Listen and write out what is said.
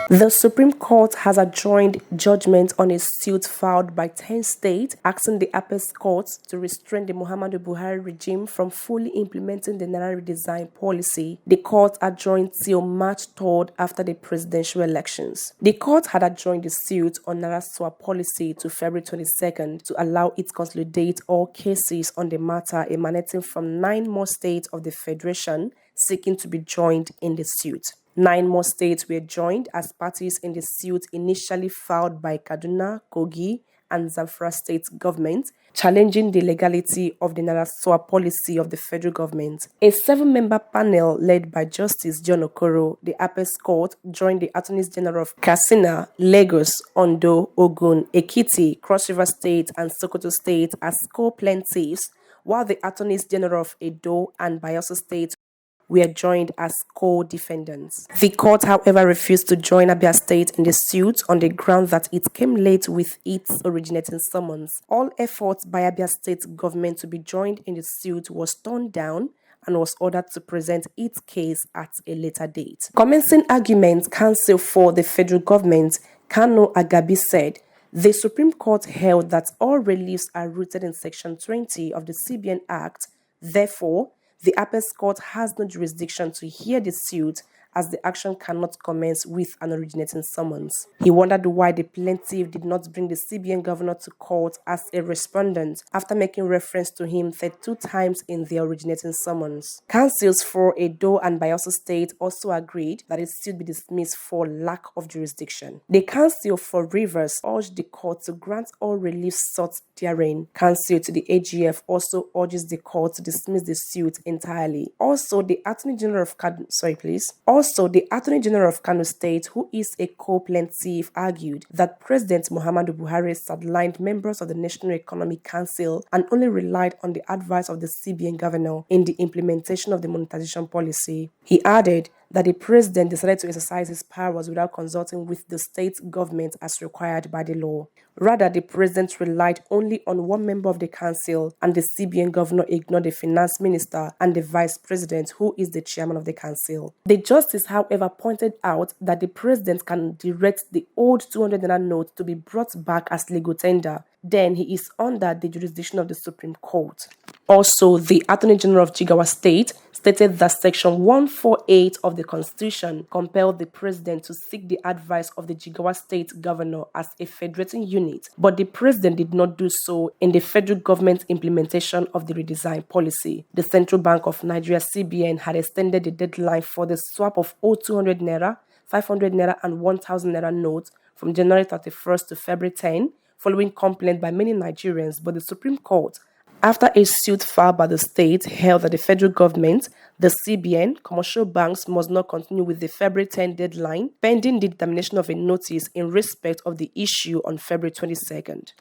The Supreme Court has adjourned judgment on a suit filed by 10 states asking the Apex Court to restrain the Muhammadu Buhari regime from fully implementing the Naira Redesign policy. The court adjourned till March 3rd after the presidential elections. The court had adjourned the suit on Naira swap policy to February 22nd to allow it to consolidate all cases on the matter emanating from 9 more states of the Federation seeking to be joined in the suit. 9 more states were joined as parties in the suit initially filed by Kaduna, Kogi, and Zamfara state government, challenging the legality of the Naira swap policy of the federal government. A 7-member panel led by Justice John Okoro, the Apex Court, joined the Attorneys General of Katsina, Lagos, Ondo, Ogun, Ekiti, Cross River State, and Sokoto State as co-plaintiffs, while the Attorneys General of Edo and Bayelsa State were joined as co-defendants. The court, however, refused to join Abia State in the suit on the ground that it came late with its originating summons. All efforts by Abia State government to be joined in the suit was turned down and was ordered to present its case at a later date. Commencing arguments, counsel for the federal government, Kano Agabi, said, "The Supreme Court held that all reliefs are rooted in Section 20 of the CBN Act. Therefore, the Apex Court has no jurisdiction to hear the suit as the action cannot commence with an originating summons." He wondered why the plaintiff did not bring the CBN governor to court as a respondent after making reference to him 32 times in the originating summons. Counsels for Edo and Bayelsa State also agreed that it should be dismissed for lack of jurisdiction. The counsel for Rivers urged the court to grant all relief sought therein. Counsel to the AGF also urges the court to dismiss the suit entirely. Also, the Attorney General of the Attorney General of Kano State, who is a co-plaintiff, argued that President Muhammadu Buhari sidelined members of the National Economic Council and only relied on the advice of the CBN governor in the implementation of the monetization policy. He added that the president decided to exercise his powers without consulting with the state government as required by the law. Rather, the president relied only on one member of the council, and the CBN governor ignored the finance minister and the vice president, who is the chairman of the council. The justice, however, pointed out that the president can direct the old 200 naira note to be brought back as legal tender. Then he is under the jurisdiction of the Supreme Court. Also, the Attorney General of Jigawa State stated that Section 148 of the Constitution compelled the president to seek the advice of the Jigawa State governor as a federating unit, but the president did not do so in the federal government implementation of the redesign policy. The Central Bank of Nigeria (CBN) had extended the deadline for the swap of old 200 naira, 500 naira, and 1,000 naira notes from January 31st to February 10, following complaint by many Nigerians, but the Supreme Court, after a suit filed by the state, held that the federal government, the CBN, commercial banks must not continue with the February 10 deadline, pending the determination of a notice in respect of the issue on February 22nd.